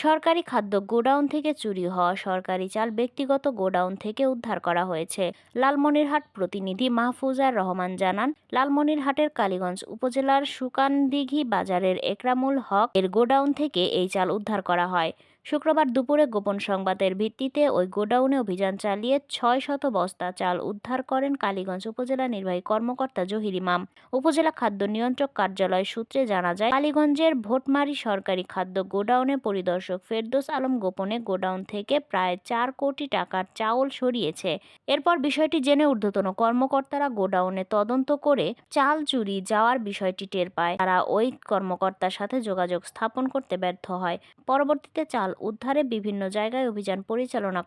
সরকারি খাদ্য গোডাউন থেকে চুরি হওয়া সরকারি চাল ব্যক্তিগত গোডাউন থেকে উদ্ধার করা হয়েছে। লালমনিরহাট প্রতিনিধি মাহফুজার রহমান জানান, লালমনিরহাটের কালীগঞ্জ উপজেলার সুকানদিঘি বাজারের একরামুল হক এর গোডাউন থেকে এই চাল উদ্ধার করা হয়। শুক্রবার দুপুরে গোপন সংবাদের ভিত্তিতে ওই গোডাউনে অভিযান চালিয়ে ৬০০ বস্তা চাল উদ্ধার করেন কালীগঞ্জ উপজেলা নির্বাহী কর্মকর্তা জহির ইমাম। উপজেলা খাদ্য নিয়ন্ত্রক কার্যালয় সূত্রে জানা যায়, কালীগঞ্জের ভোটমারি সরকারি খাদ্য গোডাউনে পরিদর্শক ফেরদৌস আলম গোপনে গোডাউন থেকে প্রায় ৪ কোটি টাকার চাউল সরিয়েছে। এরপর বিষয়টি জেনে ঊর্ধ্বতন কর্মকর্তারা গোডাউনে তদন্ত করে চাল চুরি যাওয়ার বিষয়টি টের পায়। তারা ওই কর্মকর্তার সাথে যোগাযোগ স্থাপন করতে ব্যর্থ হয়। পরবর্তীতে চাল উদ্ধারে বিভিন্ন জায়গায় অভিযান পরিচালনা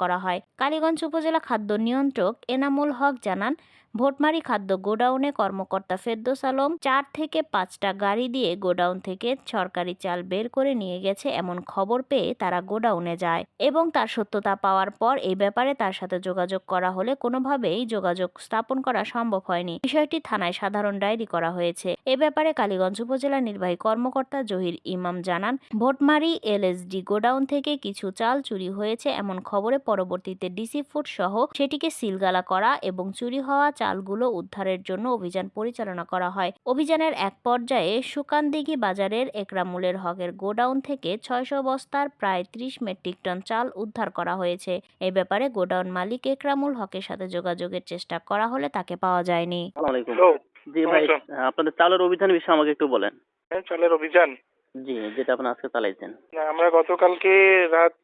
করা হয়। কালীগঞ্জ উপজেলা খাদ্য নিয়ন্ত্রক এনামুল হক জানান, ভোটমারি খাদ্য গোডাউনে কর্মকর্তা ফেরদৌস আলম ৪ থেকে ৫টা গাড়ি দিয়ে গোডাউন থেকে সরকারি চাল বের করে নিয়ে গেছে এমন খবর পেয়ে তারা গোডাউনে যায় এবং তার সত্যতা পাওয়ার পর এই ব্যাপারে তার সাথে যোগাযোগ করা হলে কোনোভাবেই যোগাযোগ স্থাপন করা সম্ভব হয়নি। বিষয়টি থানায় সাধারণ ডায়েরি করা হয়েছে। এ ব্যাপারে কালীগঞ্জ উপজেলা নির্বাহী কর্মকর্তা জহির ইমাম জানান, ভোটমারি এলএসডি গোডাউন থেকে কিছু চাল চুরি হয়েছে এমন খবরে পরবর্তীতে ডিসি ফুড সহ সেটিকে সিলগালা করা এবং চুরি হওয়া চালগুলো উদ্ধারের জন্য অভিযান পরিচালনা করা হয়। অভিযানের এক পর্যায়ে সুকানদিঘি বাজারের একরামুলের হকের গোডাউন থেকে ৬০০ বস্তার প্রায় ৩০ মেট্রিক টন চাল উদ্ধার করা হয়েছে। এ ব্যাপারে গোডাউন মালিক একরামুল হকের সাথে যোগাযোগের চেষ্টা করা হলে তাকে পাওয়া যায়নি। আসসালামু আলাইকুম। হ্যালো, জি ভাই, নমস্কার। আপনাদের চালের অভিযানের বিষয়ে আমাকে একটু বলেন। হ্যাঁ, চালের অভিযান। জি, যেটা আপনি আজকে চালাইছেন। না, আমরা গতকালকে রাত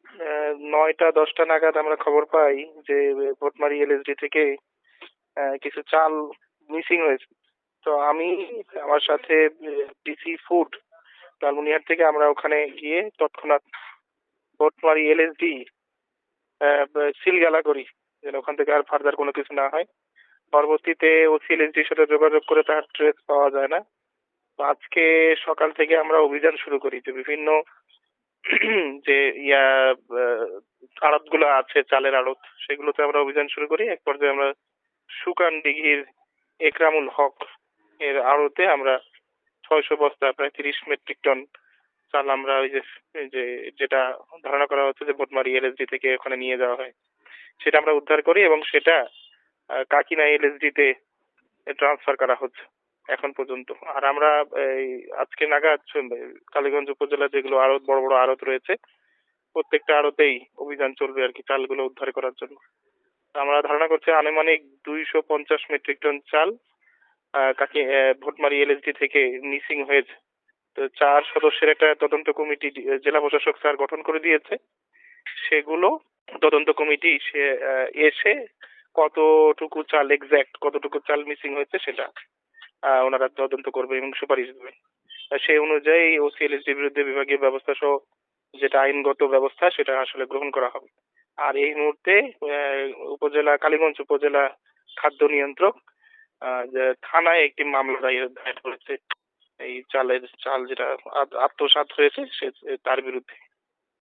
৯টা-১০টা নাগাদ আমরা খবর পাই যে ভোটমারি এলএসডি থেকে কিছু চাল মিসিং হয়েছে। তো আমি আমার সাথে ডিসি ফুড লালমনিরহাট থেকে আমরা ওখানে গিয়ে তৎক্ষণাৎ ভোটমারি এলএসডি সিলগালা করি যেন ওখান থেকে আর ফার্দার কোনো কিছু না হয়। পরবর্তীতে ওসি এলএসডির সাথে যোগাযোগ করে তার ট্রেস পাওয়া যায় না। তো আজকে সকাল থেকে আমরা অভিযান শুরু করি যে বিভিন্ন যে আড়ত গুলো আছে, চালের আড়ত, সেগুলোতে আমরা অভিযান শুরু করি। এক পর্যায়ে আমরা সুকান দিঘির একরামুল হক এর আড়তে আমরা ৬০০ বস্তা প্রায় ৩০ মেট্রিক টন চাল আমরা ওই যে যেটা ধারণা করা হচ্ছে যে ভোটমারি এলএসডি থেকে ওখানে নিয়ে যাওয়া হয়, সেটা আমরা উদ্ধার করি এবং সেটা কাকিনা এলএসডি তে ট্রান্সফার করা হচ্ছে এখন পর্যন্ত। আর আমরা এই আজকে নাগাদ কালীগঞ্জ উপজেলার যেগুলো আড়ত, বড় বড় আড়ত রয়েছে, প্রত্যেকটা আড়তেই অভিযান চলবে আর কি চালগুলো উদ্ধার করার জন্য। আমরা ধারণা করছি আনুমানিক ২৫০ মেট্রিক টন চাল ভোটমারি এলএসডি থেকে মিসিং হয়েছে। তো ৪ সদস্যের একটা তদন্ত কমিটি জেলা প্রশাসক স্যার গঠন করে দিয়েছে। সেগুলো তদন্ত কমিটি এসে কতটুকু চাল মিসিং হয়েছে সেটা ওনারা তদন্ত করবে এবং সুপারিশ দেবে। সেই অনুযায়ী ওসি এলএসডির বিরুদ্ধে বিভাগীয় ব্যবস্থা সহ যেটা আইনগত ব্যবস্থা সেটা আসলে গ্রহণ করা হবে। আর এই মুহূর্তে কালীগঞ্জ উপজেলা খাদ্য নিয়ন্ত্রক যে থানায় একটি মামলা দায়ের করেছে এই চাল যেটা আত্মসাৎ হয়েছে তার বিরুদ্ধে।